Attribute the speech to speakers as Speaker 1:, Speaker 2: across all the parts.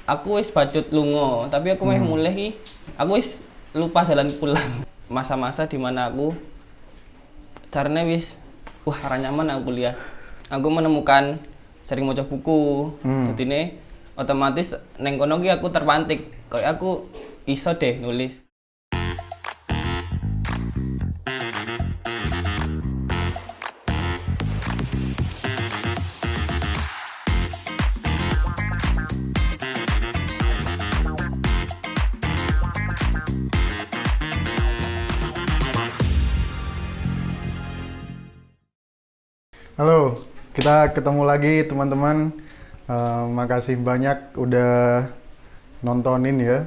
Speaker 1: Aku wis bacut lunga, tapi aku meh mulih iki. Aku wis lupa jalan pulang. Masa-masa di mana aku caranya wis ora nyaman aku kuliah. Aku menemukan sering maca buku. Jadine otomatis neng kono ki aku terpantik. Kayak aku iso deh nulis.
Speaker 2: Halo, kita ketemu lagi teman-teman. Makasih banyak udah nontonin ya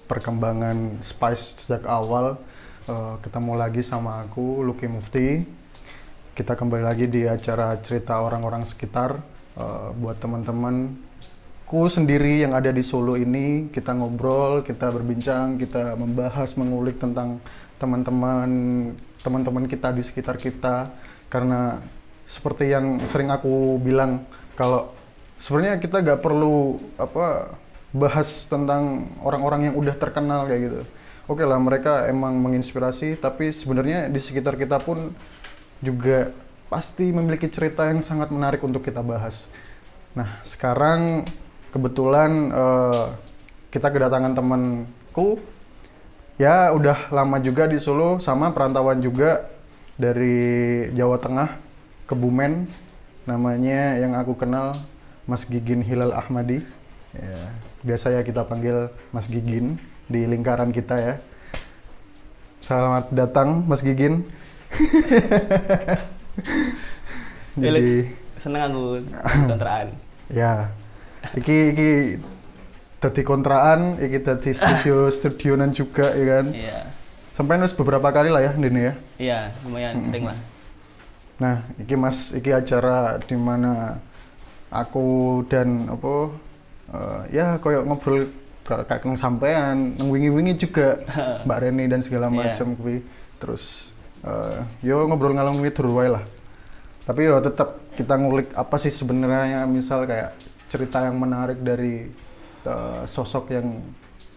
Speaker 2: perkembangan Spice sejak awal. Ketemu lagi sama aku, Lucky Mufti. Kita kembali lagi di acara cerita orang-orang sekitar. Buat teman-temanku sendiri yang ada di Solo ini, kita ngobrol, kita berbincang, kita membahas, mengulik tentang teman-teman kita di sekitar kita. Karena seperti yang sering aku bilang, kalau sebenarnya kita nggak perlu bahas tentang orang-orang yang udah terkenal kayak gitu. Oke lah, mereka emang menginspirasi, tapi sebenarnya di sekitar kita pun juga pasti memiliki cerita yang sangat menarik untuk kita bahas. Nah, sekarang kebetulan kita kedatangan temanku, ya udah lama juga di Solo, sama perantauan juga dari Jawa Tengah, Kebumen, namanya yang aku kenal Mas Gigin Hilal Ahmadi. Ya, biasa ya kita panggil Mas Gigin di lingkaran kita ya. Selamat datang Mas Gigin.
Speaker 1: Jadi seneng aku kontraan.
Speaker 2: Ya, iki dadi kontraan, iki dadi studionan juga ya kan.
Speaker 1: Iya.
Speaker 2: Sampai harus beberapa kali lah ya Dini ya.
Speaker 1: Iya, lumayan sering lah.
Speaker 2: Nah, iki acara di mana aku dan ya koyo ngobrol kayak sampean, nang wingi-wingi juga Mbak Reni dan segala macam kuwi. Terus yo ngobrol ngalung ngidur wae lah. Tapi yo tetap kita ngulik apa sih sebenarnya, misal kayak cerita yang menarik dari sosok yang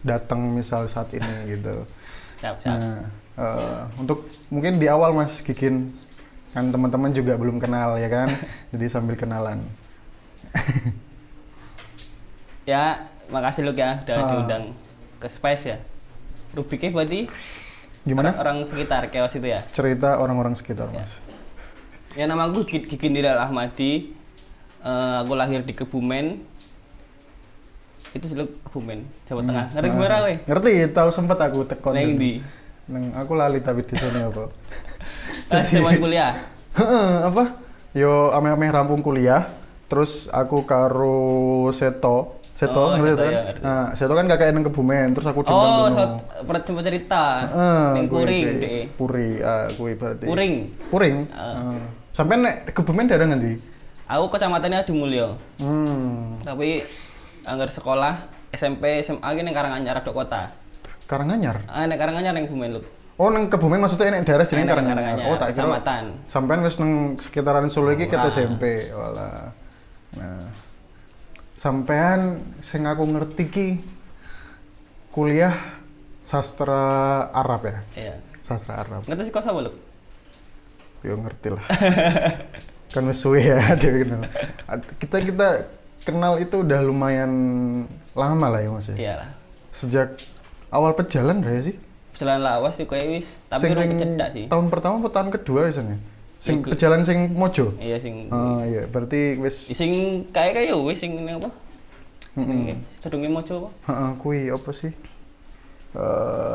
Speaker 2: datang misal saat ini gitu.
Speaker 1: Siap.
Speaker 2: Nah, untuk mungkin di awal Mas Gigin, kan teman-teman juga belum kenal ya kan, jadi sambil kenalan.
Speaker 1: Ya, makasih Luk ya udah diundang ke Spice ya. Rubiknya berarti
Speaker 2: Gimana?
Speaker 1: orang sekitar Chaos itu ya?
Speaker 2: Cerita orang-orang sekitar Mas.
Speaker 1: Ya, nama aku Gigin Hilal Ahmadi. Aku lahir di Kebumen. Itu sih Kebumen, Jawa Tengah. Ngerti Kebumen kowe?
Speaker 2: Ngerti, tahu sempat aku tekon.
Speaker 1: Nang ndi?
Speaker 2: Nang aku lali tapi di sana apa?
Speaker 1: Zaman kuliah.
Speaker 2: Apa? Yo ame-ame rampung kuliah, terus aku karo Seto, ngerti
Speaker 1: Seto,
Speaker 2: kan?
Speaker 1: ya, ngerti.
Speaker 2: Nah, Seto kan kakek nang Kebumen, terus aku
Speaker 1: Oh,
Speaker 2: dendam
Speaker 1: pernah coba cerita. Ning
Speaker 2: kuwi,
Speaker 1: Puring,
Speaker 2: kuwi.
Speaker 1: Dek.
Speaker 2: Puri, kuwi berarti.
Speaker 1: Puring.
Speaker 2: Sampai nek Kebumen daerah ngendi?
Speaker 1: Aku kecamatannya Adimulyo. Tapi anggar sekolah SMP SMA ki ning Karanganyar Dok Kota.
Speaker 2: Karanganyar.
Speaker 1: Nek Karanganyar ning Kebumen lho.
Speaker 2: Oh, nang Kebumen maksudnya enek daerah jenenge
Speaker 1: Enek
Speaker 2: Karanganyar. Oh, tak kira
Speaker 1: kecamatan.
Speaker 2: sampean wis nang sekitaran Solo iki ket SMP. Walah. Nah. Sampean sing aku ngerti ki kuliah sastra Arab ya?
Speaker 1: Iya.
Speaker 2: Sastra Arab.
Speaker 1: Ngerti sih kok sapa lho?
Speaker 2: Yo ngerti lah. Kan wis suwe ya dia kenal. Kita kenal itu udah lumayan lama lah ya Mas ya.
Speaker 1: Iya lah.
Speaker 2: Sejak awal pejalan ya sih?
Speaker 1: Pejalan lawas sih kowe wis, tapi urung kecedak sih.
Speaker 2: Tahun pertama atau tahun kedua ya? Sing
Speaker 1: Iku.
Speaker 2: pejalan sing Mojo.
Speaker 1: Iya sing
Speaker 2: Iya, berarti wis
Speaker 1: sing kayak yo wis sing ini apa? Jenenge sedunge mojo apa?
Speaker 2: Kuwi apa sih?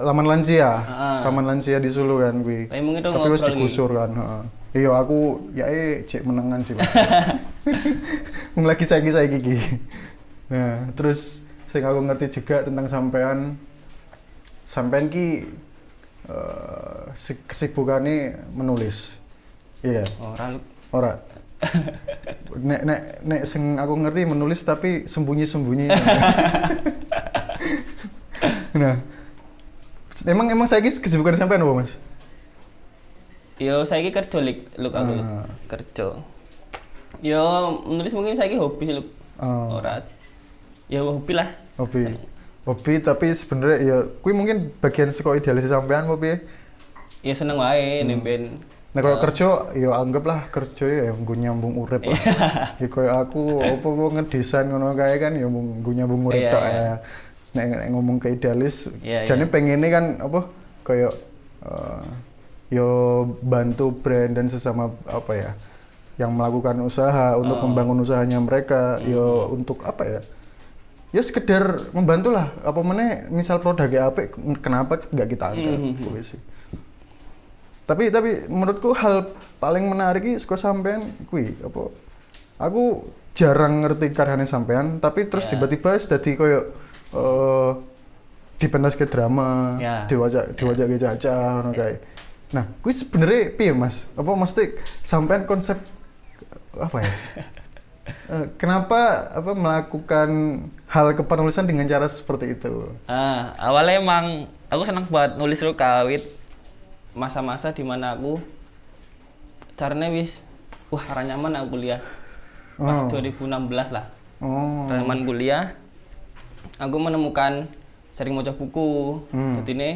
Speaker 2: Laman Lansia. Taman Lansia di Solo kan kuwi.
Speaker 1: Tapi mungkin
Speaker 2: Tapi wis
Speaker 1: ngobrol
Speaker 2: digusur kan, Iya, aku ya cek menengan sih, Pak. Mung lagi saiki iki. Nah, terus sing aku ngerti juga tentang sampean ki kesibukannya menulis. Iya. Ora. Nek sing aku ngerti menulis tapi sembunyi-sembunyi. Nah, emang saiki kesibukan sampean apa, Mas?
Speaker 1: Yo saiki kerja luk aku kerja. Yo menulis mungkin saiki hobi sih luk. Ora Ya hobi lah.
Speaker 2: Hobi tapi sebenarnya ya kui mungkin bagian saka idealis sampean apa
Speaker 1: Ya seneng wae nemben.
Speaker 2: Nah kalau kerja ya anggaplah kerja ya nggo nyambung urip lah. Ya koyo aku apa ngedesain ngono kae kan ya nggo nyambung urip tok ya. Nek ngomong ke idealis jane pengene kan apa koyo yo bantu brand dan sesama apa ya yang melakukan usaha untuk membangun usahanya mereka yo untuk apa ya ya sekedar membantu lah apa meneh misal produknya apik kenapa nggak kita angkat sih. Tapi menurutku hal paling menarik iki saka sampean kuwi apa aku jarang ngerti karyane sampean tapi terus tiba-tiba dadi koyo dipentas ke drama diwajak ke Caca ngono kae. Nah, kuwi sebenarnya piye Mas? Apa mesti sampean konsep apa ya? Kenapa melakukan hal kepenulisan dengan cara seperti itu?
Speaker 1: Awalnya emang aku senang buat nulis lu kawit masa-masa di mana aku caranya arah nyaman aku kuliah pas 2016 lah. Nyaman kuliah, aku menemukan sering maca buku. Jadi ini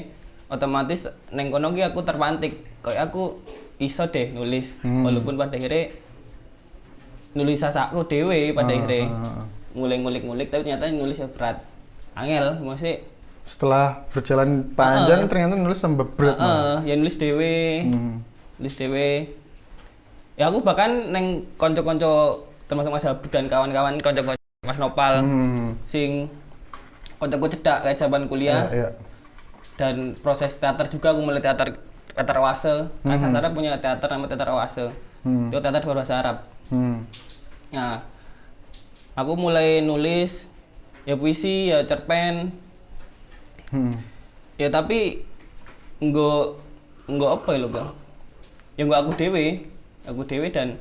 Speaker 1: otomatis neng kono ki aku terpantik, kayak aku iso deh nulis walaupun pada akhirnya nulis sasakku dewe pada akhirnya ngulik tapi ternyata nulis berat angel masih
Speaker 2: setelah berjalan panjang ternyata nulis tambah berat
Speaker 1: ya nulis dewe ya aku bahkan neng konco-konco termasuk Mas Habib dan kawan-kawan konco-konco Mas Nopal sing koncoku cedak kayak zaman kuliah dan proses teater juga aku mulai teater Oase kan Sasara punya teater nama teater Oase itu teater berbahasa Arab. Nah, aku mulai nulis ya puisi, ya cerpen. Ya tapi enggak apa ya lo Kang. Ya enggak aku dewe dan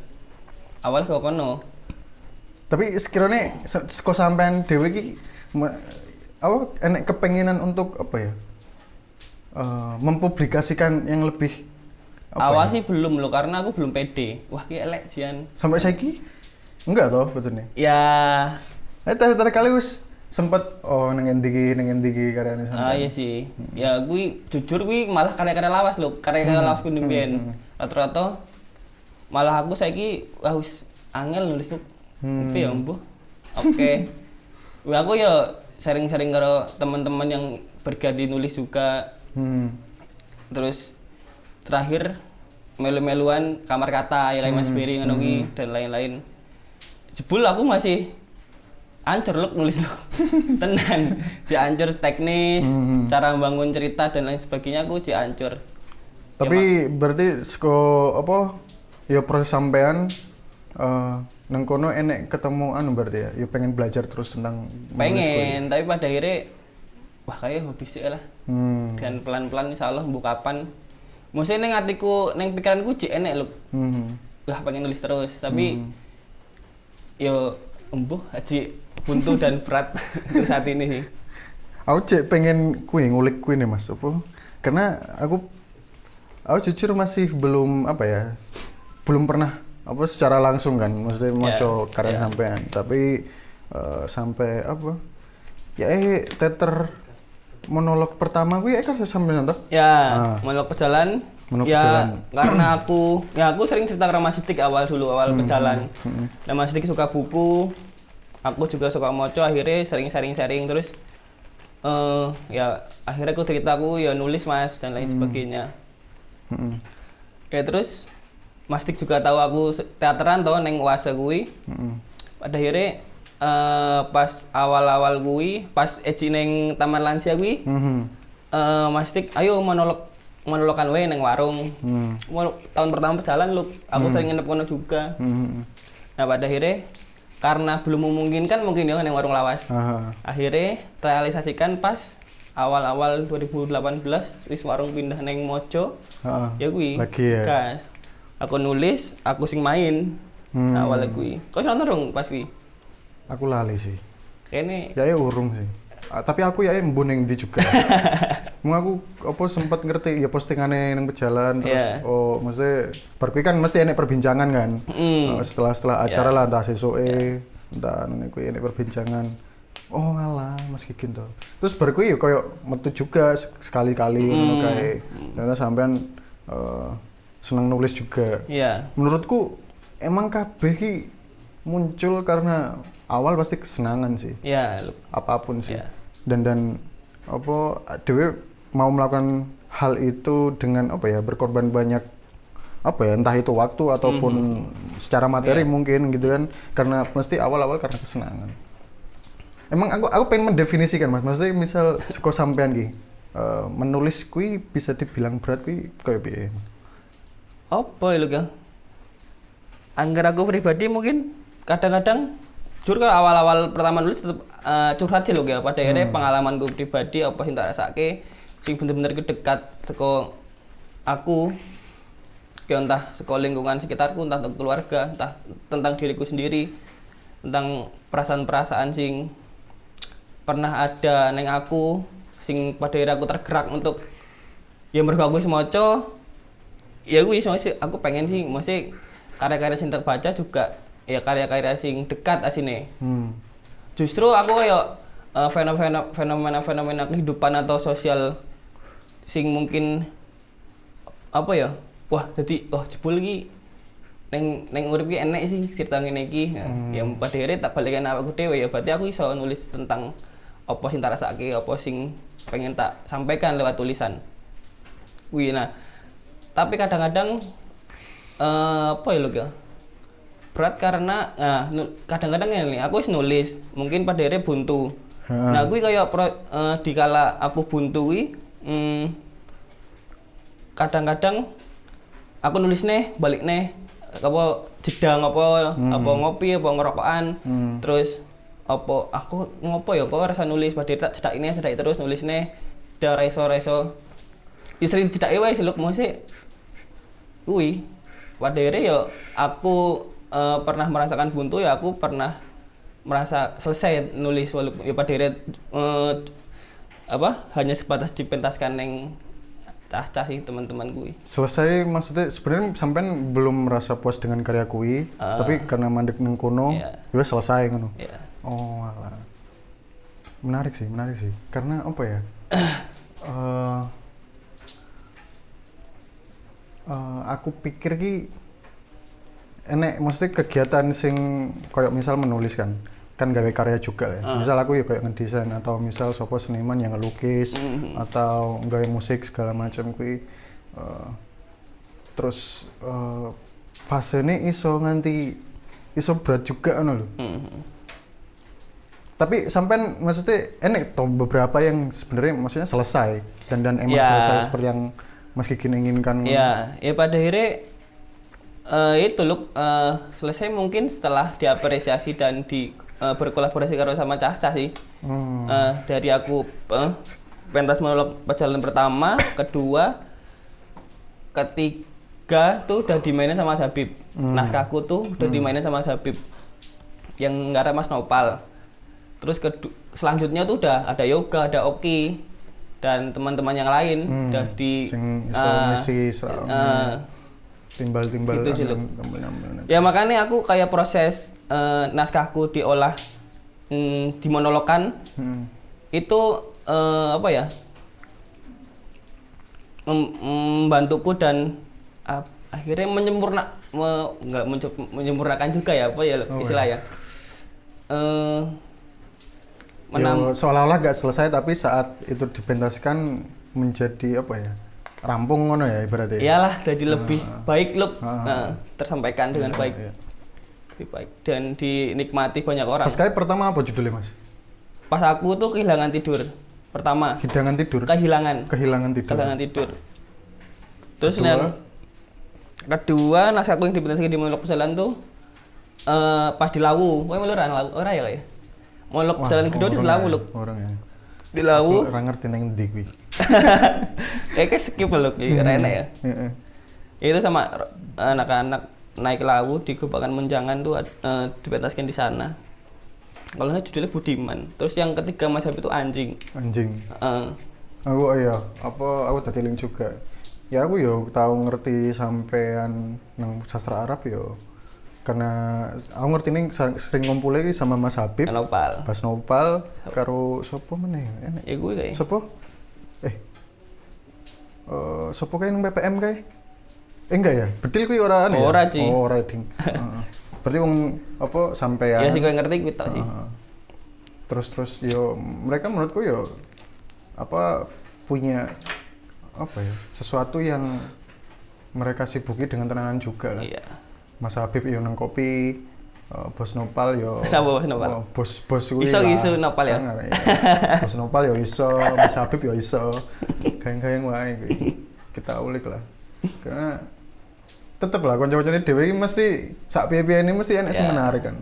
Speaker 1: awal kok kono.
Speaker 2: Tapi sekiranya kok sampean dewe ki apa enek kepengenan untuk apa ya? Mempublikasikan yang lebih
Speaker 1: awal sih belum loh karena aku belum pede. Wah, ki elek jian.
Speaker 2: Sampai saiki enggak toh betulnya?
Speaker 1: Ya.
Speaker 2: Terakhir kali wis sempet nang endi karyane sampean.
Speaker 1: Iya sih. Ya kuwi jujur kuwi malah karya-karya lawas lho, karya-karya lawas ku mbiyen. Rata-rata malah aku saiki wis angel nulis tuh. Tapi ya mbuh. Oke. Aku ya sering-sering karo teman-teman yang berganti nulis juga. Terus terakhir melu-meluan kamar kata ya kayak Mas Beri ngono dan lain-lain. Jebul aku masih ancur loh nulis loh. Tenan. Si ancur teknis, cara membangun cerita dan lain sebagainya aku si ancur.
Speaker 2: Tapi berarti apa ya proses sampean nang kono enek ketemu berarti ya pengen belajar terus tentang
Speaker 1: pengen tapi pada akhirnya wah kayak hobi sih lah. Dan pelan-pelan insyaallah kapan. Maksudnya neng hatiku, neng pikiranku cik enek loh. Wah pengen nulis terus tapi yo haji buntu dan berat untuk saat ini sih.
Speaker 2: Aku cek pengen ngulik nih Mas apa? Karena aku jujur masih belum belum pernah secara langsung kan, maksudnya maca karya sampean. Tapi sampai teater monolog pertama kuwi kan sampean toh?
Speaker 1: Ya, monolog pejalan. Karena aku sering cerita ke Mas Sidik awal pejalan. Dan Mas Sidik suka buku, aku juga suka moco, akhirnya sering sharing terus akhirnya aku ceritaku ya nulis Mas dan lain sebagainya. Ya terus Mas Sidik juga tahu aku teateran toh neng Oase kuwi. Pada akhirnya pas awal-awal kuwi, pas eci neng Taman Lansia kuwi, Mas Sidik ayo monologan wae neng warung. Tahun pertama berjalan lu, aku sering nginep kono juga. Nah pada akhirnya karena belum memungkinkan mungkin ya neng warung lawas. Akhirnya realisasikan pas awal-awal 2018 wis warung pindah neng Mojo. Ya kuwi. Gas. Aku nulis, aku sing main. Awalnya kuwi. Kok nonton dong pas kuwi?
Speaker 2: Aku lali sih.
Speaker 1: Kene
Speaker 2: ya urung sih. Tapi aku ya mbu ning ndi juga. Aku sempat ngerti ya postingane nang pejalan terus maksudnya bar kuwi kan mesti enek perbincangan kan. Setelah acara lah entah sesuke entah kuwi enek perbincangan. Oh alah, Mas Kikin tuh. Terus baru kuwi ya koyo metu juga sekali-kali ngono kae. Karena sampean seneng nulis juga.
Speaker 1: Iya.
Speaker 2: Menurutku emang kabeh ki muncul karena awal pasti kesenangan sih.
Speaker 1: Iya.
Speaker 2: Apapun sih.
Speaker 1: Iya.
Speaker 2: Dan apa dhewe mau melakukan hal itu dengan apa ya berkorban banyak apa ya entah itu waktu ataupun secara materi mungkin gitu kan karena mesti awal-awal karena kesenangan. Emang aku pengen mendefinisikan Mas, maksudnya misal seko sampean ki menulis kui bisa dibilang berat kui kayak piye?
Speaker 1: Apa ya lu Kang? Angger aku pribadi mungkin kadang-kadang jujur kalau awal-awal pertama nulis tetep curhat sih lho ya. Pada akhirnya pengalamanku pribadi apa sing tak rasake sing bener-bener dekat seko aku ya entah seko lingkungan sekitarku, entah keluarga, entah tentang diriku sendiri, tentang perasaan-perasaan sing pernah ada neng aku sing pada akhirnya aku tergerak untuk ya mergo aku wis maca ya aku pengen sih masih karya-karya sing terbaca juga ya karya-karya sing dekat asine. Justru aku kayak fenomena kehidupan atau sosial sing mungkin apa ya wah jadi jebul iki neng urip iki enek sih cerita ngene iki yang pada akhirnya tak balikan aku dhewe ya berarti aku iso nulis tentang apa sing tak rasake apa sing pengen tak sampaikan lewat tulisan. Wih nah tapi kadang-kadang apa ya lo ya berat karena kadang-kadang ini aku wis nulis mungkin pada akhirnya buntu. Nah gue kayak dikala aku buntu kadang-kadang aku nulis nih balik nih apa jedang apa ngopi apa ngerokokan terus apa aku ngopo ya kok rasa nulis pada tak cedak ini cedak terus nulis nih sudah reso sering cedak wae sih luk mesti kuwi pada akhirnya ya aku pernah merasakan buntu ya aku pernah merasa selesai nulis walaupun ya pada akhirnya hanya sebatas dipentaskan neng cah-cah sih teman-teman gue.
Speaker 2: Selesai maksudnya sebenarnya sampean belum merasa puas dengan karya kui, tapi karena mandek neng kono, ya selesai ngono. Oh, alah. Menarik sih. Karena apa ya? Aku pikir ki enek maksudnya kegiatan sing kayak misal menulis kan gawe karya juga ya. Misal aku ya kayak ngedesain atau misal sopo seniman yang ngelukis atau gawe musik segala macam kui terus fasenya iso berat juga ono lho. Tapi sampean maksudnya enek toh beberapa yang sebenarnya maksudnya selesai dan emang selesai seperti yang Mas Kikin inginkan.
Speaker 1: Ya pada akhirnya itu loh selesai mungkin setelah diapresiasi dan berkolaborasi karo sama cah-cah sih. Dari aku pentas monolog perjalanan pertama, kedua, ketiga tuh udah dimainin sama Habib. Naskahku tuh udah dimainin sama Habib. Yang nggarap Mas Nopal. Terus selanjutnya tuh udah ada Yoga, ada Oki dan teman-teman yang lain udah di
Speaker 2: timbal-timbal
Speaker 1: gitu sih, ya makanya aku kayak proses naskahku diolah dimonologkan itu apa ya membantuku dan akhirnya menyempurnakan juga ya apa ya istilahnya
Speaker 2: seolah-olah gak selesai tapi saat itu dipentaskan menjadi apa ya rampung ngono ya ibaratnya.
Speaker 1: Iyalah, jadi lebih baik loh tersampaikan dengan baik. Lebih baik dan dinikmati banyak orang.
Speaker 2: Pas kali pertama apa judulnya Mas?
Speaker 1: Pas aku tuh kehilangan tidur. Pertama.
Speaker 2: Kehilangan tidur.
Speaker 1: Kehilangan tidur. Terus yang kedua naskahku yang dipentaskan di monolog perjalanan tuh pas di Lawu. Kowe melu ora ya? Monolog perjalanan kedua di Lawu loh.
Speaker 2: Orang ya.
Speaker 1: Di Lawu.
Speaker 2: Ora ngerti nang ndi kuwi.
Speaker 1: Kayaknya skip loh, keren ya. Itu sama anak-anak naik Lawu di Gubakan Menjangan tuh dipentaskan di sana. Kalau nggak judulnya Budiman. Terus yang ketiga Mas Habib itu Anjing.
Speaker 2: Aku tadi link juga. Ya aku yo tahu ngerti sampean nang sastra Arab yo karena aku ngerti nih sering ngumpul lagi sama Mas Habib,
Speaker 1: Nopal.
Speaker 2: Mas Nopal, karo sopo meneh enak.
Speaker 1: Ya gue kayak.
Speaker 2: Sopo? Sopo kae nang PPM kae? Enggak ya? Bedil kuwi ora anu ya?
Speaker 1: Ora, Ci.
Speaker 2: Oh, ora ding. Heeh. Berarti wong apa sampean.
Speaker 1: Ya sih gue ngerti gue tau sih.
Speaker 2: Terus yo mereka menurutku yo apa punya apa ya? Sesuatu yang mereka sibuki dengan tenanan juga lah.
Speaker 1: Iya.
Speaker 2: Mas Habib yo nang kopi, Bos Nopal yo.
Speaker 1: Kenapa Bos Nopal?
Speaker 2: Bos kuwi.
Speaker 1: Iso Nopal ya?
Speaker 2: Sangar, ya. Bos Nopal yo iso, Mas Habib yo iso. Gayeng-gayeng wae kuwi. Kita ulik lah. Karena tetep lah kanca-kancane dhewe iki mesti sak piye-piyene mesti enek sing menarik kan.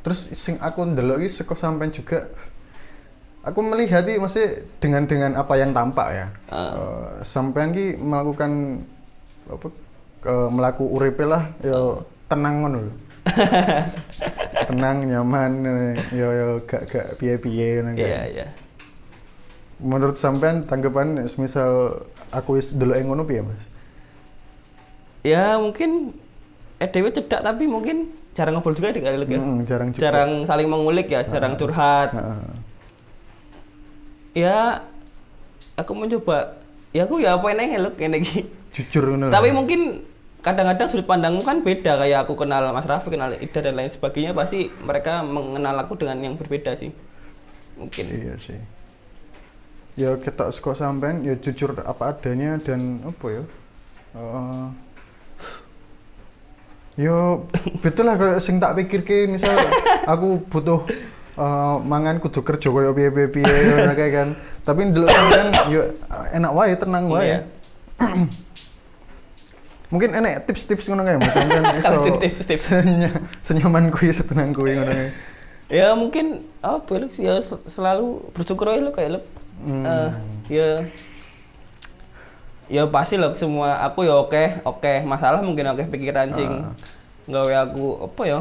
Speaker 2: Terus sing aku ndelok iki saka sampean juga aku melihat iki mesti dengan apa yang tampak ya. Sampean ki melakukan apa melaku uripe lah yo tenang ngono lho. Tenang, nyaman, yo gak piye-piye ngono kan.
Speaker 1: Iya.
Speaker 2: Menurut sampean tanggapan semisal aku wis ndeloke ngono piye, Mas?
Speaker 1: Ya mungkin dewe cedak tapi mungkin jarang ngobrol juga dengan ya.
Speaker 2: Jarang juga.
Speaker 1: Jarang saling mengulik ya, jarang curhat. Ya aku mencoba ya aku ya apa eneng lho kene iki.
Speaker 2: Jujur ngono.
Speaker 1: Tapi mungkin kadang-kadang sudut pandangmu kan beda, kayak aku kenal Mas Raffi, kenal Ida dan lain sebagainya, pasti mereka mengenal aku dengan yang berbeda sih. Mungkin.
Speaker 2: Iya sih. Ya kita suka sampean ya jujur apa adanya dan apa ya? Yo betul lah kalau sing tak pikirke misal aku butuh mangan kudu kerja koyo piye-piye ngono kae kan. Tapi ndelok sampean yo enak wae, tenang wae.
Speaker 1: Iya.
Speaker 2: Mungkin enek tips-tips ngono kae Mas sampean iso.
Speaker 1: Tips.
Speaker 2: Senyaman kuwi, setenang kuwi ngono kae.
Speaker 1: Ya mungkin apa ya selalu bersyukur aja lo kayak lo. Ya pasti loh semua aku ya oke masalah mungkin oke pikiran cing gawe aku apa ya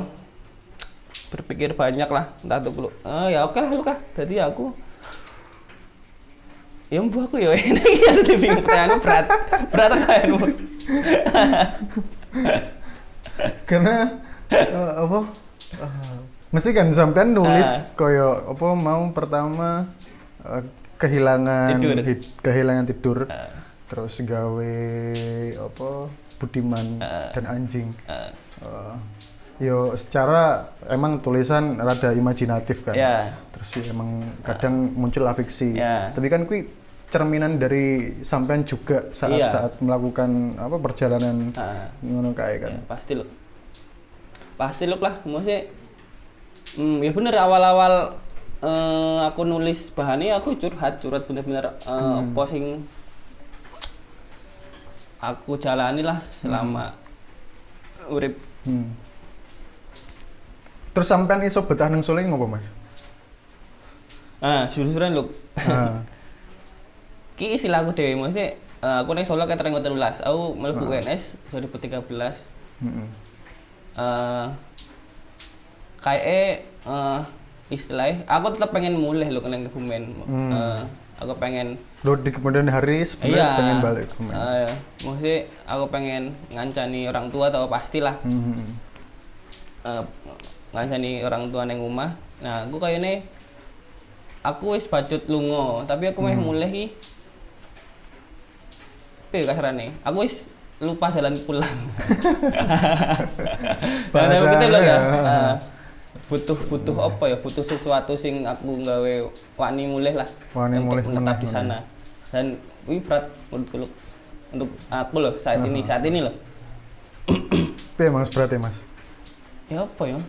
Speaker 1: berpikir banyak lah entah tuh perlu ya oke lah lu kah jadi aku ya mbuh aku ya ini ya bingung pertanyaannya berat pertanyaanmu
Speaker 2: karena apa mesti kan sampean nulis koyo apa mau pertama kehilangan tidur terus gawe apa budiman dan anjing yo secara emang tulisan rada imajinatif kan terus sih emang kadang muncul afiksi tapi kan kui cerminan dari sampean juga saat melakukan apa perjalanan ngono kae kan
Speaker 1: pasti lo lah maksudnya ya bener awal-awal aku nulis bahannya aku curhat bener-bener posting aku jalani lah selama urip.
Speaker 2: Terus sampean iso betah nang Solo ngopo, Mas?
Speaker 1: Jujur-jujuran lho. Ki istilah aku dhewe maksudnya aku nang Solo katering 13. Aku mlebu UNS 2013. Istilahnya aku tetap pengen mulai lo ke Kebumen. Aku pengen
Speaker 2: lo di kemudian hari sebenarnya pengen balik ke Kebumen.
Speaker 1: Maksudnya aku pengen ngancani orang tua atau pastilah. Ngancani orang tua neng rumah. Nah, aku kayaknya aku wis bacut lungo, tapi aku meh mulai ki. Piye kasarane? Aku wis lupa jalan pulang. Bahasa kita lho ya. Butuh apa ya? Butuh sesuatu sing aku gawe wani mulih lah.
Speaker 2: Wani mulih
Speaker 1: menetap di sana. Dan wih berat menurutku untuk aku loh saat ini loh.
Speaker 2: Piye Mas berat ya Mas?
Speaker 1: Ya apa ya?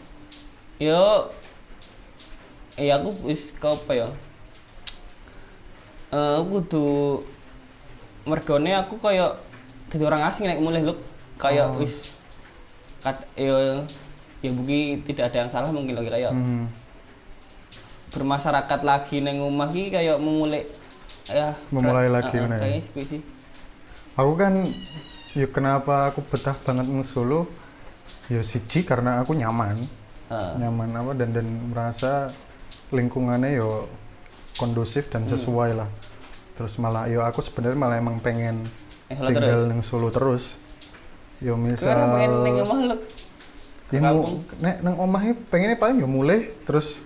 Speaker 1: Aku wis ke apa ya? Aku kudu mergone aku kayak jadi orang asing nek mulih lho. Kayak wis ya mungkin tidak ada yang salah mungkin lagi kayak bermasyarakat lagi neng rumah ki kayak
Speaker 2: memulai lagi
Speaker 1: kayaknya sih.
Speaker 2: Aku kan kenapa aku betah banget nang Solo siji karena aku nyaman apa dan merasa lingkungannya kondusif dan sesuai lah. Terus malah aku sebenarnya malah emang pengen
Speaker 1: Solo
Speaker 2: tinggal
Speaker 1: terus.
Speaker 2: nang Solo terus. Yo
Speaker 1: Kowe
Speaker 2: misal
Speaker 1: ora pengen ning omah lu.
Speaker 2: nek nang omah pengennya paling yo mulai terus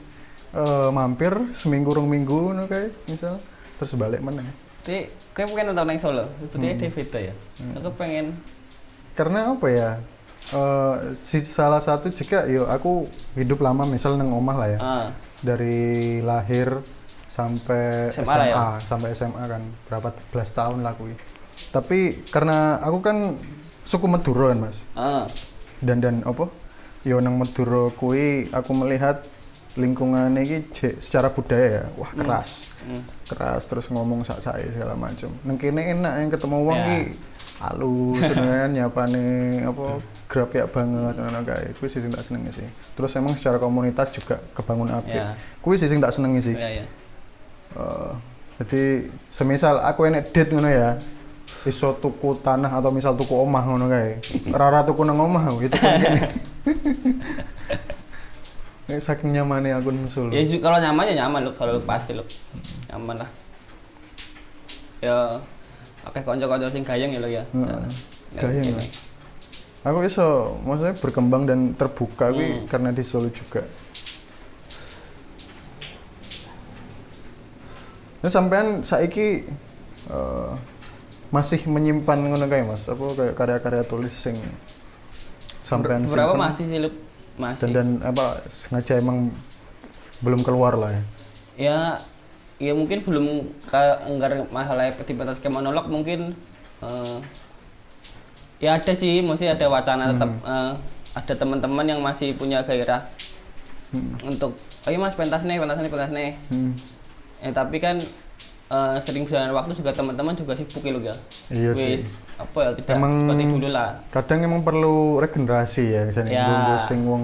Speaker 2: mampir seminggu rong minggu ngono kae misal terus balik meneh.
Speaker 1: Jadi kowe pengen nonton ning Solo. Berarti ada beda ya. Aku pengen
Speaker 2: Karena apa ya? Salah satu juga yo aku hidup lama misal nang omah lah ya. Dari lahir sampai
Speaker 1: SMA
Speaker 2: SMA,
Speaker 1: lah ya?
Speaker 2: sampai SMA kan berapa belas tahun lah kuwi. Tapi karena aku kan suku Madura kan Mas. Dan apa? Yo nang Madura kuwi aku melihat lingkungannya ini secara budaya ya, wah keras. Keras terus ngomong sak-sake segala macam. Nang kene enak yang ketemu wong iki halus kan nyapane apa grapyak banget ngono kae. Kuwi sing tak senengi sih. Terus emang secara komunitas juga kebangun apik. Kuwi sing tak senengi sih. Jadi semisal aku enek date ngono ya, iso tuku tanah atau misal tuku omah ngono kae. Ora tuku nang omah gitu kan. Nek saking nyamane aku nang Solo.
Speaker 1: ya kalau nyaman ya nyaman lu, kalau pasti lu. Nyaman lah. Ya akeh kanca-kanca sing gayeng ya lo ya.
Speaker 2: Gayeng lah. Aku iso maksudnya berkembang dan terbuka kuwi karena di Solo juga. Nah, sampean saiki masih menyimpan ngono kae Mas, apa kayak karya-karya tulis sing sampean
Speaker 1: Berapa
Speaker 2: simpen?
Speaker 1: masih sih lu? Masih.
Speaker 2: Dan apa sengaja emang belum keluar lah ya.
Speaker 1: Ya mungkin belum kayak enggar masalah aktivitas kayak monolog mungkin ya ada sih, mesti ada wacana tetap ada teman-teman yang masih punya gairah untuk ayo Mas pentas nih. Ya tapi kan sering berjalan waktu juga teman-teman juga sibuk ya lo ya.
Speaker 2: Iya
Speaker 1: Wis,
Speaker 2: sih.
Speaker 1: apa ya tidak
Speaker 2: Emang
Speaker 1: seperti dulu lah.
Speaker 2: Kadang emang perlu regenerasi ya misalnya nunggu sing wong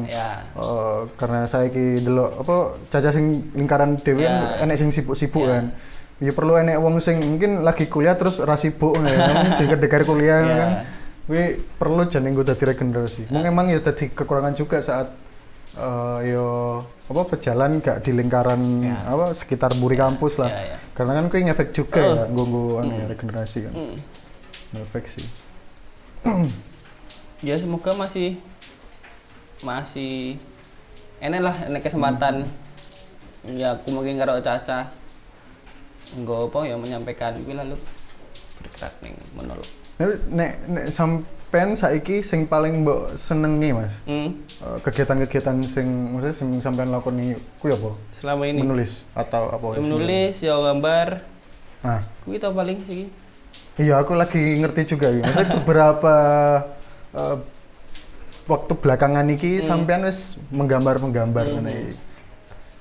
Speaker 2: karena saiki delok apa caca sing lingkaran dhewe kan enek sing sibuk-sibuk kan. Ya perlu enek wong sing mungkin lagi kuliah terus ora sibuk ya, sing kedegar kuliah kan. Kuwi perlu jeneng nggo dadi regenerasi. Mung emang ya dadi kekurangan juga saat yo apa berjalan gak di lingkaran apa sekitar buri kampus lah. Karena kan kuwi ngefek juga ya nggo regenerasi kan. Ngefek sih.
Speaker 1: Ya semoga masih enak lah, enak kesempatan. Ya aku mungkin karo Caca nggo apa ya menyampaikan kuwi lalu bergerak ning monolog.
Speaker 2: Nek sampean saiki sing paling mbok senengi Mas. Kegiatan-kegiatan sing maksudnya sing sampean lakoni kuwi apa?
Speaker 1: Selama ini
Speaker 2: Menulis atau apa?
Speaker 1: ya, menulis ya gambar.
Speaker 2: Nah,
Speaker 1: Kuwi to paling sih.
Speaker 2: iya aku lagi ngerti juga ya. Maksudnya beberapa waktu belakangan iki sampean wis menggambar-menggambar ngene iki.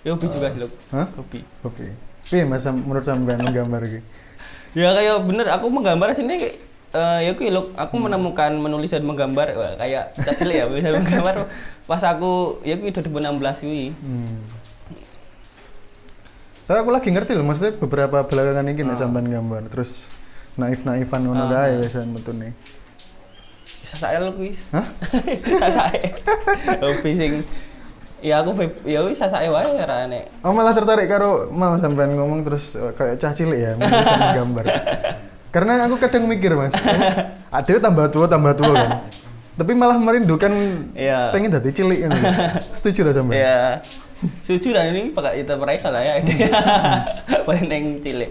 Speaker 1: Ya hobi juga sih, Luk.
Speaker 2: Hah?
Speaker 1: Hobi.
Speaker 2: Oke. Piye Mas menurut sampean menggambar iki?
Speaker 1: Ya kayak bener aku menggambar sini ya kuwi Luk, aku menemukan menulis dan menggambar kayak cilik ya bisa menggambar pas aku ya kuwi 2016 kuwi.
Speaker 2: Tapi aku lagi ngerti loh, maksudnya beberapa belakangan ini nek sampean gambar terus naif-naifan ngono kae wisan metune.
Speaker 1: Bisa saya Luk wis.
Speaker 2: Hah?
Speaker 1: Saya. Hobi sing ya aku ya wis saya wae ora nek.
Speaker 2: Oh malah tertarik karo mau sampean ngomong terus kayak cah cilik ya menggambar. Karena aku kadang mikir Mas, adewe tambah tua kan. Tapi malah merindukan pengen dadi cilik kan. Setuju lah sampean?
Speaker 1: Ya. Setuju lah ini pakai itu perasa lah ya. Paling cilik.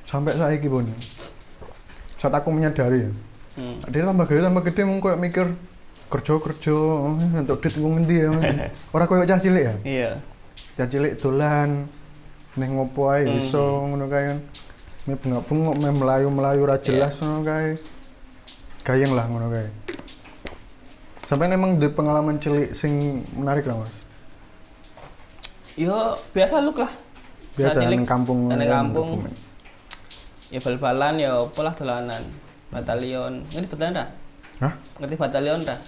Speaker 2: Sampai saiki pun. Saat aku menyadari ya. Dia tambah gede mung koyo mikir kerja untuk duit nggo ngendi ya. Ora koyo cah cilik ya.
Speaker 1: Iya.
Speaker 2: Cah cilik dolan neng ngopo ae iso ngono kae kan. Me bengok-bengok me melayu-melayu ra jelas ngono kae. Gayeng lah ngono kae. Sampai emang di pengalaman cilik sing menarik lah Mas.
Speaker 1: Yo biasa Luk lah.
Speaker 2: Biasa nang kampung.
Speaker 1: Nang kampung. Ya bal-balan ya apalah dolanan. Batalion. Ngerti batalion dah?
Speaker 2: Hah?
Speaker 1: Ngerti batalion dah?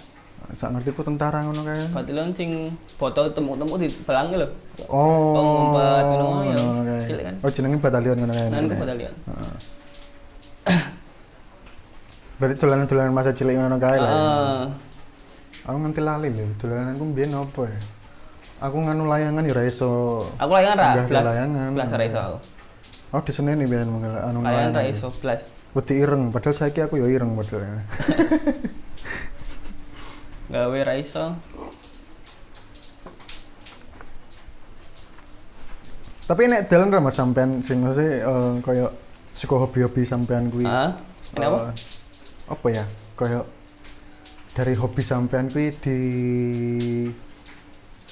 Speaker 2: Sak ngerti ku tentara ngono kae.
Speaker 1: Batalion sing foto temu-temu di balang lho.
Speaker 2: Oh.
Speaker 1: Ngumpet ngono ya.
Speaker 2: Okay.
Speaker 1: Cilik kan.
Speaker 2: Oh jenenge batalion ngono kae.
Speaker 1: Nang batalion.
Speaker 2: Berarti dolanan-dolanan masa cilik ngono kae lah.
Speaker 1: Heeh.
Speaker 2: Aku nganti lali lho, dolananku mbiyen opo ya? Aku nganu layangan ya ora iso.
Speaker 1: Aku layangan ra,
Speaker 2: Nggak ada layangan.
Speaker 1: belas ra iso aku.
Speaker 2: Oh, di Senen nih biyen anu
Speaker 1: Kalian ra
Speaker 2: nelayan.
Speaker 1: iso blas.
Speaker 2: Wedi ireng, padahal saiki aku ya ireng padahal.
Speaker 1: Gawe ra iso.
Speaker 2: Tapi nek dalan ra Mas sampean sing maksudnya kaya suka hobi-hobi sampean kuwi.
Speaker 1: Hah? Kenapa?
Speaker 2: Apa ya? Kaya dari hobi sampean kuwi di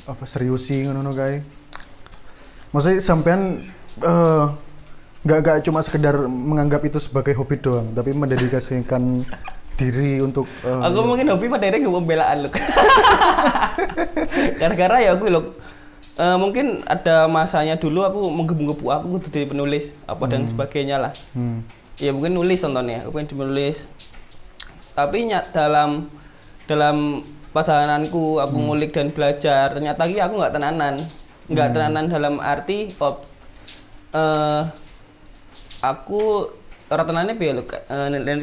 Speaker 2: apa seriusi ngono kae. Maksudnya sampean nggak cuma sekedar menganggap itu sebagai hobi doang, tapi mendedikasikan diri untuk
Speaker 1: Aku mungkin hobi pada akhirnya pembelaan loh. Gara-gara ya aku loh. Mungkin ada masanya dulu aku menggebu-gebu aku kudu jadi penulis apa dan sebagainya lah. Ya mungkin nulis contohnya, aku pengen menulis. Tapi dalam perjalananku aku ngulik dan belajar, ternyata aku nggak tenanan. Nggak tenanan dalam arti aku ora tenane piye lho,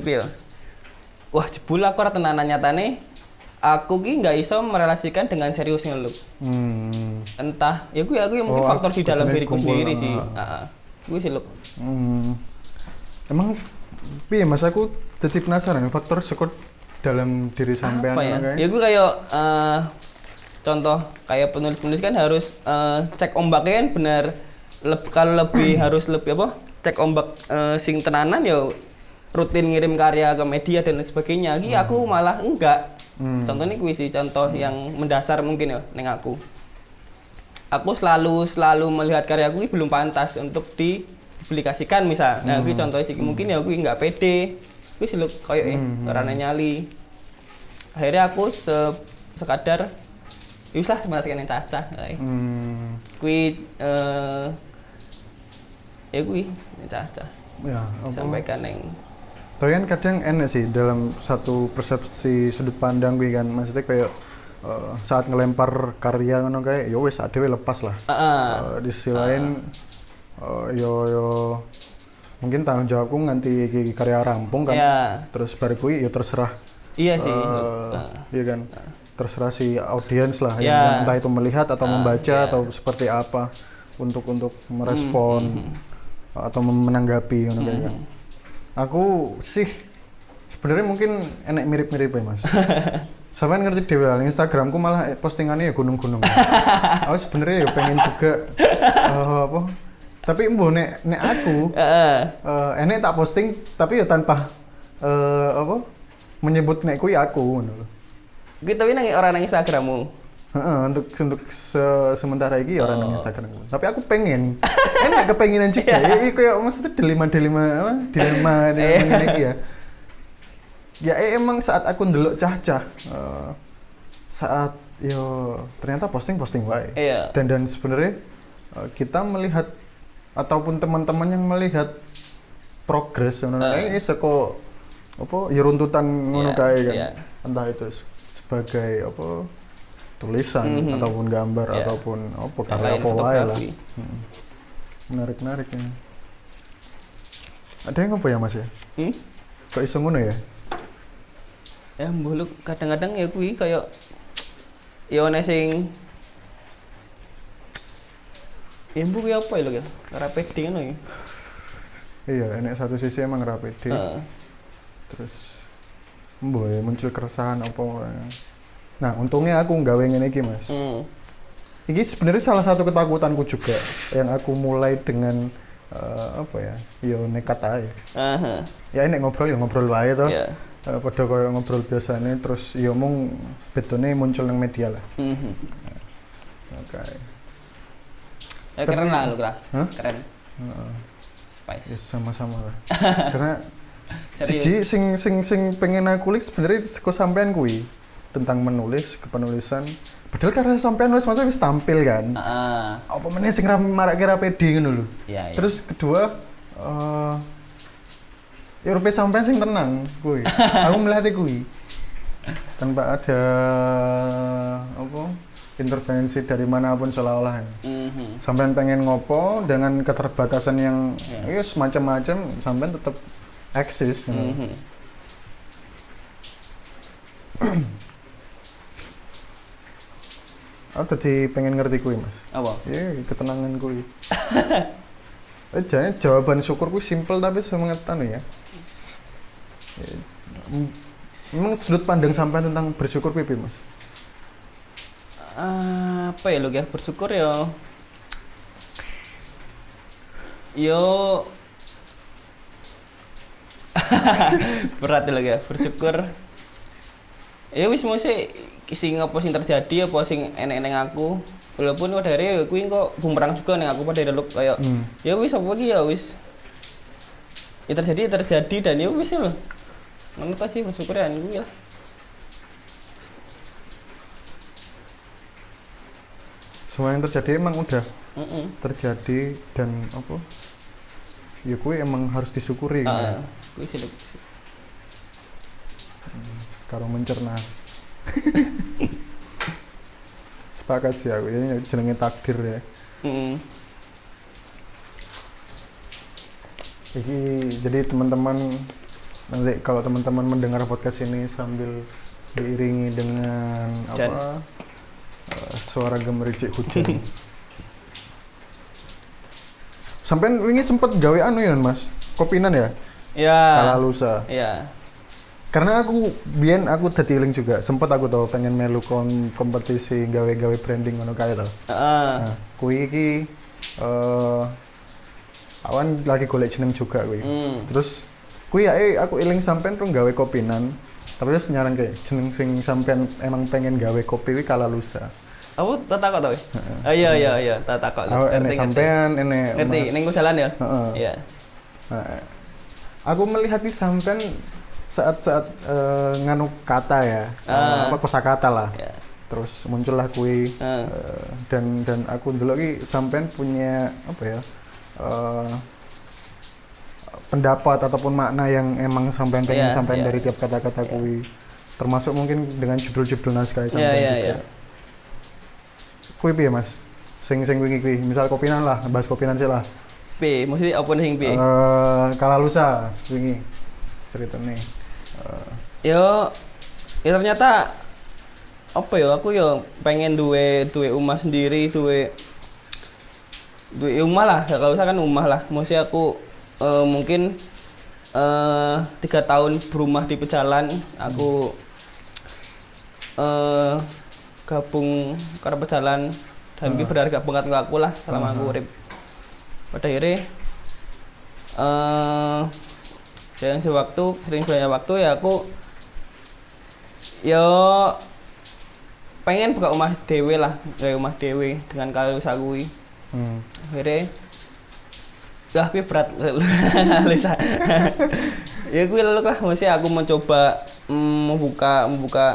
Speaker 1: piye. Wah, jebul aku ora tenanan nyatane. Aku ki nggak iso merelasikan dengan seriusnya lho. Entah, ya aku yang mungkin faktor di dalam diriku sendiri sih. Heeh. Gue sih lho.
Speaker 2: Emang piye Mas, aku jadi penasaran faktor sekut dalam diri sampean
Speaker 1: Apa ya?
Speaker 2: kayak.
Speaker 1: Ya gue kayak contoh kayak penulis-penulis kan harus cek ombaknya kan benar. Kalau lebih harus lebih apa? Cek ombak sing tenanan ya rutin ngirim karya ke media dan lain sebagainya. Iki aku malah enggak. Contohnya kuwi sih contoh yang mendasar mungkin ya ning aku. Aku selalu melihat karyaku ini belum pantas untuk dipublikasikan misal. Nah, kuwi contohnya sih mungkin ya kuwi enggak pede. Kuwi sih koyo karena nyali. Akhirnya aku sekadar ya wis lah merasakan yang cacah kae. Kuwi ya kuwi cacah.
Speaker 2: Ya,
Speaker 1: Sampaikan yang
Speaker 2: tapi kan kadang enak sih dalam satu persepsi sudut pandang gue kan, maksudnya kayak saat ngelempar karya ngono kayak ya wis adewe lepas lah. Di sisi lain yo mungkin tanggung jawabku nganti iki karya rampung kan. Terus bar kuwi ya terserah.
Speaker 1: Iya sih.
Speaker 2: Iya kan. Terserah si audiens lah yang entah itu melihat atau membaca atau seperti apa untuk merespon atau menanggapi ngono kayak kan. Aku sih sebenarnya mungkin enek mirip-mirip ya Mas. Sampeyan ngerti dhewe lah Instagramku malah postingannya ya gunung-gunung. Aku sebenarnya ya pengen juga apa? Tapi mbo nek aku enek tak posting tapi ya tanpa apa? Menyebut nek kuwi aku ngono lho.
Speaker 1: Gitu tapi orang nang Instagrammu.
Speaker 2: untuk sementara ini orang nang Instagram. Tapi aku pengen, enak kepenginan juga. Ya kayak maksudnya dilema ini ya. Ya emang saat aku ndelok cah-cah saat yo ternyata posting wae. Dan sebenarnya kita melihat ataupun teman-teman yang melihat progres ngono kae seko apa ya runtutan ngono kae kan. Entah itu sebagai apa tulisan ataupun gambar ataupun apa karya apa wae lah. Menarik ya. Ada yang apa ya Mas ya? Kok iso ngono ya?
Speaker 1: Ya mbok kadang-kadang ya kuwi kayak ya ana sing ya mbok kuwi apa ya lho ya? Ora pede ngono ya.
Speaker 2: Iya, enek satu sisi emang ora pede. Terus mbok ya muncul keresahan apa. Nah, untungnya aku gawe ngene iki, Mas. Ini sebenarnya salah satu ketakutanku juga yang aku mulai dengan apa ya? Yo nekat aja. Ya ini ngobrol wae to. Padha koyo ngobrol biasane terus yo mung bedone muncul nang media lah. Oke.
Speaker 1: Keren lah lu, Keren. Spice.
Speaker 2: Ya, sama-sama lah. Karena siji sing pengen aku kulik sebenarnya kok sampean kuwi tentang menulis, kepenulisan. Padahal karena sampean nulis maksudnya wis tampil kan. Apa meneh sing marake ra pede ngono lho. Terus kedua ya rupa sampean sing tenang kuwi. Aku melihat kuwi. Tanpa ada apa intervensi dari manapun seolah-olah. Sampean pengen ngopo dengan keterbatasan yang ya semacam-macam sampean tetap eksis. Aku tadi pengen ngerti kuwi Mas.
Speaker 1: Apa?
Speaker 2: Iya, ketenangan kuwi. Jadi jawaban syukur kuwi simpel tapi semangat anu ya. Memang sudut pandang sampean tentang bersyukur pipi, Mas?
Speaker 1: Apa ya lo ya, bersyukur ya. Yo berat ya lo ya, bersyukur. Ya wis mesti sing apa sing terjadi apa sing enek-enek aku. Walaupun pada akhirnya kuwi kok bumerang juga nih aku pada delok kayak ya wis apa iki ya wis. Ya terjadi dan ya wis lho. Ngono ta sih bersyukuran kuwi ya.
Speaker 2: Semua yang terjadi emang udah terjadi dan apa? Ya kuwi emang harus disyukuri kan.
Speaker 1: Kuwi sih.
Speaker 2: Karo mencerna. Sepakat sih aku, ini jenenge takdir ya. Jadi teman-teman nanti kalau teman-teman mendengar podcast ini sambil diiringi dengan apa suara gemericik hujan. Sampai ini sempet gawe anu ya Mas, kopinan ya?
Speaker 1: Iya.
Speaker 2: Kalalusa.
Speaker 1: Iya.
Speaker 2: Karena aku tadi link juga, sempet aku tau pengen melu kompetisi gawe-gawe branding ngono kae tau. Nah, kuwi iki awan lagi golek jeneng juga kuwi. Terus kuwi aku eling sampean rung gawe kopinan. Tapi terus nyaran kayak jeneng sing sampean emang pengen gawe kopi kuwi Kalalusa.
Speaker 1: Aku tak takok tau. Iya, tak takok.
Speaker 2: Enek sampean, enek
Speaker 1: ngerti, ning jalan ya? Iya.
Speaker 2: Nah, aku melihat di sampean saat nganu kata ya, apa kosakata lah.
Speaker 1: Yeah.
Speaker 2: Terus muncullah kui dan aku dulu ki sampean punya apa ya pendapat ataupun makna yang emang sampean pengen sampean dari tiap kata-kata kui, termasuk mungkin dengan judul-judul naskah sampean juga. Kui piye Mas? Sing wingi kui, misal kopinan lah, bahas kopinan sih lah.
Speaker 1: Piye? Mesti apa sing piye?
Speaker 2: Kalalusa wingi ceritane.
Speaker 1: Ya ternyata apa ya, aku ya pengen duwe rumah sendiri, duwe rumah lah, kalau usah kan rumah lah. Maksudnya aku mungkin 3 tahun berumah di Pejalan, aku gabung karo Pejalan dan iki berharga banget ke aku lah selama aku urip. Pada akhirnya sering banyak waktu ya aku pengen buka rumah dewe lah, rumah dewe dengan Kalalusa kuwi. Akhirnya kuwi berat Lisa. Ya kuwi lalu lah, mesti aku mencoba membuka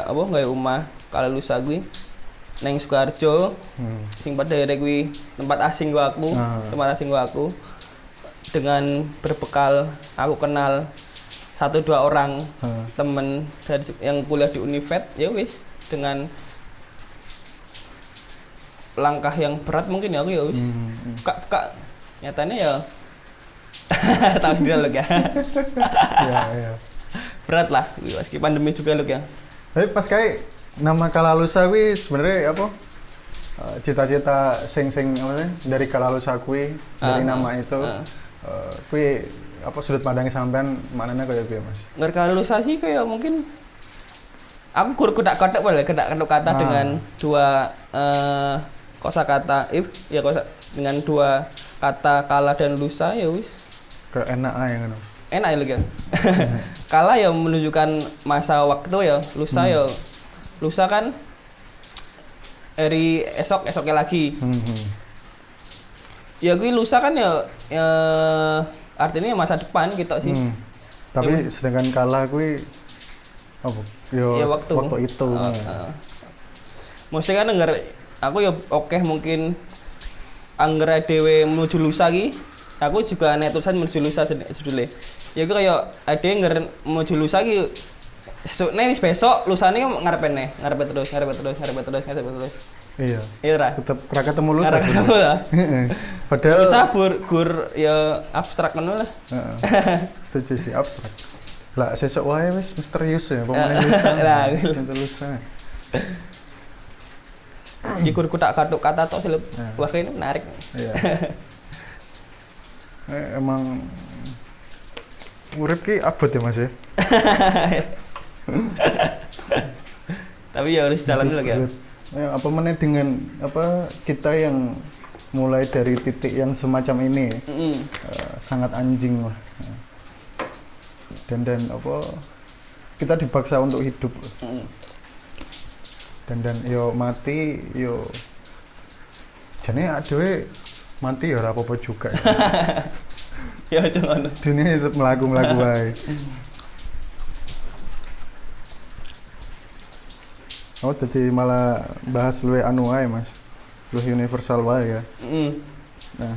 Speaker 1: apa gawe rumah Kalalusa kuwi neng Sukoharjo. Sing pada akhirnya kuwi tempat asing aku. Dengan berbekal aku kenal 1-2 orang temen dari yang kuliah di Univet, ya wis dengan langkah yang berat mungkin ya aku ya wis buka nyatanya ya tahu sendiri loh ya. Iya. Berat lah, meski pandemi juga loh ya.
Speaker 2: Tapi pas kayak nama Kalalusa kuwi sebenarnya apa? Cita-cita sing apa sih dari Kalalusa kuwi dari nama itu. Kuwi apa sudut pandang sampean maknanya kayak piye Mas?
Speaker 1: Kalalusa sih kayak mungkin aku kedak-kedak kata dengan 2 kosakata dengan 2 kata kala dan lusa ya wis.
Speaker 2: Enak aja ngono.
Speaker 1: Enak ya lho kan. Kala ya menunjukkan masa waktu ya, lusa ya. Lusa kan hari esoknya lagi. Ya gue lusa kan ya artinya masa depan gitu sih.
Speaker 2: Tapi sedangkan kala gue apa? Ya waktu itu.
Speaker 1: Mesti kan denger aku ya oke mungkin angger dhewe menuju lusa ki. Aku juga nek tulisan menuju lusa judule. Ya gue kayak ade ngger menuju lusa ki wis besok lusane ngarepe terus.
Speaker 2: Iya.
Speaker 1: Iya ra.
Speaker 2: Tetep ra ketemu lusa.
Speaker 1: Padahal lusa gur ya abstrak ngono lah.
Speaker 2: Setuju sih abstrak. Lah sesuk wae wis misterius ya pemain lusa.
Speaker 1: Lah
Speaker 2: lusa.
Speaker 1: Iku tak katuk kata tok sih. Wah ini menarik.
Speaker 2: Iya. Emang urip ki abot ya Mas ya.
Speaker 1: Tapi ya harus jalan dulu ya.
Speaker 2: Apa meneh dengan apa kita yang mulai dari titik yang semacam ini sangat anjing lah. Dan apa kita dipaksa untuk hidup. Dan yo mati yo jane adewe mati ya ora apa-apa juga.
Speaker 1: Ya cuman
Speaker 2: Dunia tetap melaku-melaku wae. Oh, jadi malah bahas luwe anu wae, Mas. Luwe universal wae ya. Nah,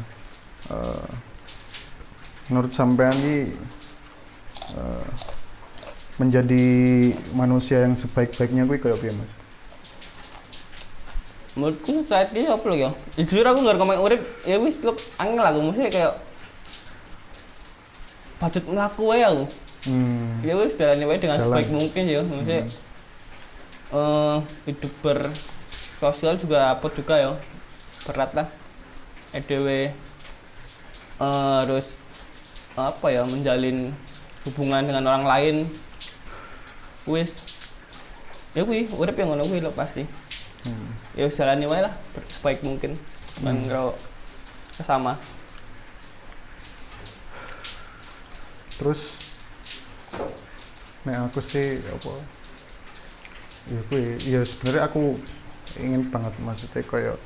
Speaker 2: menurut sampean iki menjadi manusia yang sebaik-baiknya kuwi kayak piye, Mas?
Speaker 1: menurutku saat ini apa ya? Jujur aku nggak komen urip, ya wis lo angel aku mesti kayak patut melaku wae aku. Ya wis jalani wae dengan sebaik mungkin ya. Maksudnya hidup bersosial juga apa juga ya. Berat lah. EDW harus apa ya menjalin hubungan dengan orang lain. Wis ya kuwi urip yang ngono kuwi lo pasti. Ya jalani wae lah sebaik mungkin. Cuman kalau sesama.
Speaker 2: Terus nek aku sih apa ya kuwi ya sebenarnya aku ingin banget maksudnya kayak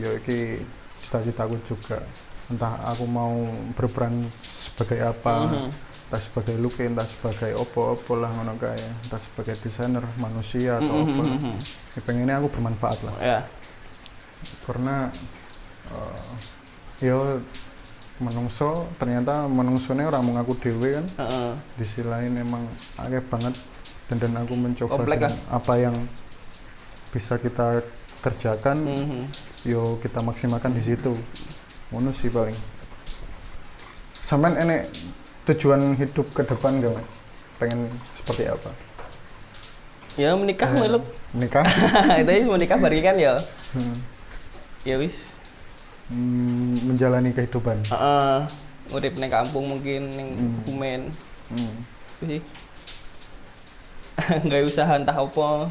Speaker 2: ya iki cita-citaku juga, entah aku mau berperan sebagai apa, entah sebagai lukis, entah sebagai opo-opo lah ngono kae, entah sebagai desainer manusia atau apa. Ya pengennya aku bermanfaat lah.
Speaker 1: Ya.
Speaker 2: Karena yo menungso ternyata menungsone orang mengaku dewe kan. Di sisi lain emang akeh banget dan aku mencoba dengan apa yang bisa kita kerjakan, yo kita maksimalkan di situ. Ngono sih paling. Sampean enek tujuan hidup ke depan gak, Mas? Pengen seperti apa?
Speaker 1: Ya menikah meluk.
Speaker 2: Menikah?
Speaker 1: Itu menikah bari kan ya. Ya wis.
Speaker 2: Menjalani kehidupan.
Speaker 1: Urip ning kampung mungkin ning Kumen. Sih. Nggak usaha entah apa.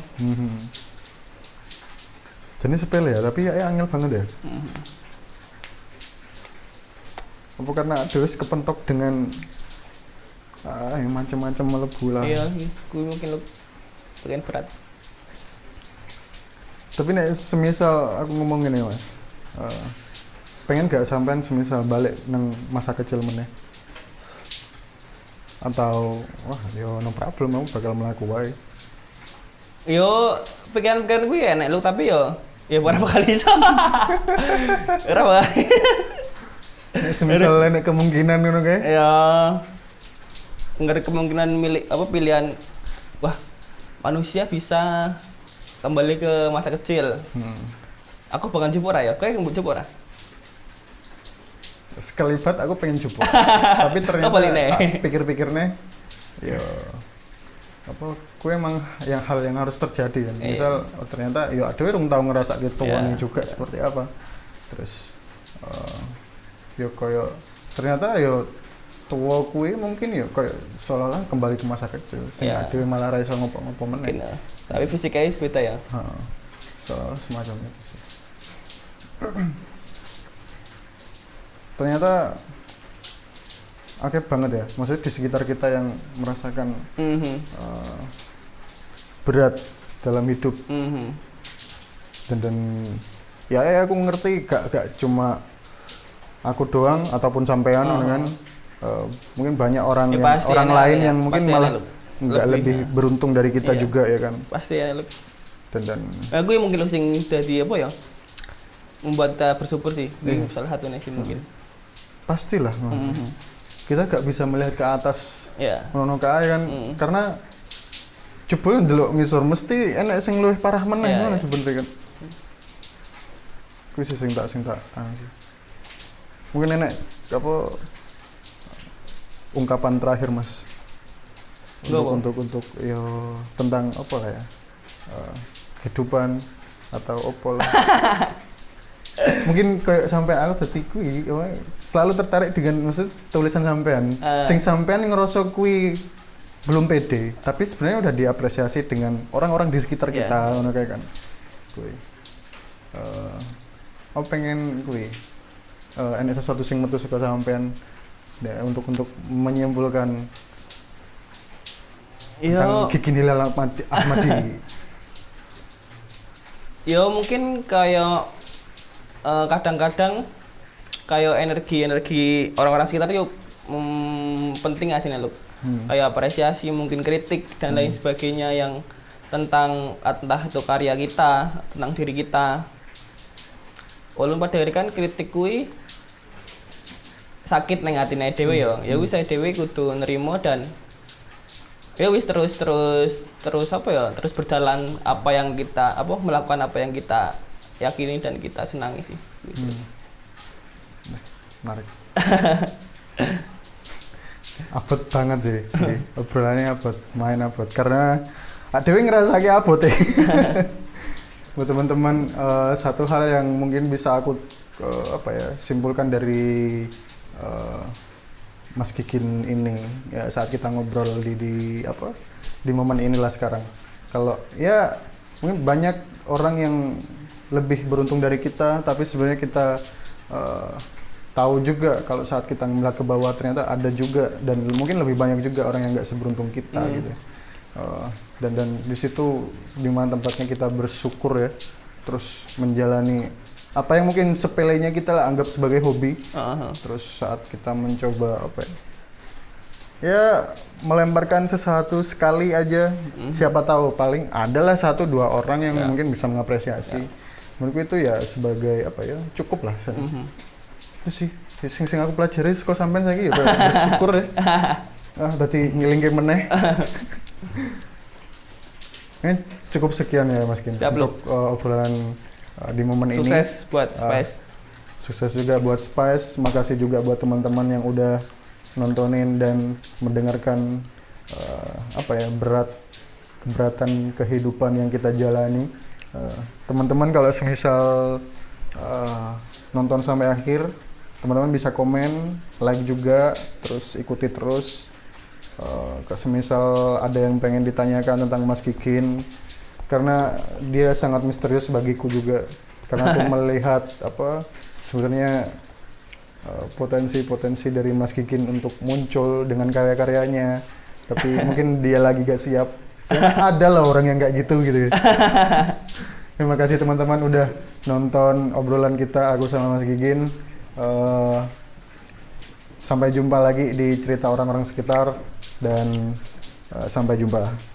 Speaker 2: Jadi sepele ya, tapi ya angel banget ya. Apa karena terus kepentok dengan yang macam-macam melebu lah.
Speaker 1: Iya, gue mungkin bagian berat.
Speaker 2: Tapi nek semisal aku ngomong gini Mas, pengen gak sampean semisal balik nang masa kecil meneh? Atau wah yo no problem, aku bakal melaku wae.
Speaker 1: Yo pikiran-pikiran gue enak lu tapi yo ya berapa kali iso. Berapa?
Speaker 2: Nek semisal nek kemungkinan ngono kae?
Speaker 1: Ya enggak ada kemungkinan pilihan wah manusia bisa kembali ke masa kecil. Aku bakal jupuk ya, kayak yang jupuk ora?
Speaker 2: Sekalibat aku pengen jupuk. Tapi ternyata tak pikir-pikirnya ya apa kue emang hal yang harus terjadi kan. Misal ternyata ya ada orang tahu ngerasa gitu juga seperti apa. Terus ya koyo ternyata ya tua kue mungkin ya kayak seolah-olah kembali ke masa kecil. Sehingga dia malah rasa ngopo-ngopo meneh.
Speaker 1: Tapi fisiknya beda ya.
Speaker 2: Semacam itu sih. Ternyata akeh banget ya, maksudnya di sekitar kita yang merasakan berat dalam hidup. Dan ya aku ngerti gak cuma aku doang ataupun sampean kan. Mungkin banyak orang orang lain yang mungkin malah nggak lebih beruntung dari kita juga ya kan.
Speaker 1: Pasti ya.
Speaker 2: Dan
Speaker 1: aku yang mungkin sing jadi apa ya? Membuat kita bersyukur sih. Salah satu sih mungkin.
Speaker 2: Pastilah. Kita gak bisa melihat ke atas ngono kae kan karena jebul ndelok ngisor mesti enek sing luwih parah meneh ngono sebenarnya kan. Kuwi sing tak mungkin enek apa ungkapan terakhir Mas untuk yo tentang apa lah ya kehidupan atau apa lah. Mungkin kayak sampai aku dadi kuwi selalu tertarik dengan maksud tulisan sampean. Sing sampean ngerasa kuwi belum pede, tapi sebenarnya udah diapresiasi dengan orang-orang di sekitar kita, ngono kayak kan. Kuwi. Aku pengen kuwi enek sesuatu sing metu saka sampean untuk menyimpulkan tentang Kiki Nilal Ahmadi.
Speaker 1: Ya mungkin kayak kadang-kadang kayak energi orang-orang sekitar yuk penting aslinya loh. Kayak apresiasi, mungkin kritik dan lain sebagainya yang tentang entah itu karya kita, tentang diri kita. Walaupun pada akhirnya kan kritik kui sakit neng atine dhewe ya wis dhewe kudu nerima dan ya wis terus berjalan melakukan apa yang kita yakini dan kita senangi sih gitu.
Speaker 2: Menarik. Abot banget sih, obrolannya main abot karena adewe ngerasake abot ya. Buat teman-teman, satu hal yang mungkin bisa aku simpulkan dari Mas Kikin ini ya saat kita ngobrol di momen inilah sekarang. Kalau ya mungkin banyak orang yang lebih beruntung dari kita, tapi sebenarnya kita tahu juga kalau saat kita melihat ke bawah ternyata ada juga dan mungkin lebih banyak juga orang yang nggak seberuntung kita gitu. Dan di situ dimana tempatnya kita bersyukur ya, terus menjalani apa yang mungkin sepelenya kita lah anggap sebagai hobi. Terus saat kita mencoba ya melemparkan sesuatu sekali aja, siapa tahu paling adalah 1-2 orang yang mungkin bisa mengapresiasi. Menurutku itu ya sebagai cukup lah. Itu sih sing aku pelajari kok sampean saiki ya bersyukur ya. Berarti ngilingke meneh. Cukup sekian ya Mas Kin untuk obrolan di momen ini.
Speaker 1: Sukses buat Spice.
Speaker 2: Sukses juga buat Spice. Makasih juga buat teman-teman yang udah nontonin dan mendengarkan keberatan kehidupan yang kita jalani. Teman-teman kalau semisal nonton sampai akhir, teman-teman bisa komen, like juga, terus ikuti terus. Semisal ada yang pengen ditanyakan tentang Mas Kikin, karena dia sangat misterius bagiku juga, karena aku melihat sebenarnya potensi dari Mas Kikin untuk muncul dengan karya-karyanya, tapi mungkin dia lagi gak siap. Ya, ada lah orang yang kayak gitu ya. Terima kasih teman-teman udah nonton obrolan kita aku sama Mas Kikin. Sampai jumpa lagi di cerita orang-orang sekitar dan sampai jumpa.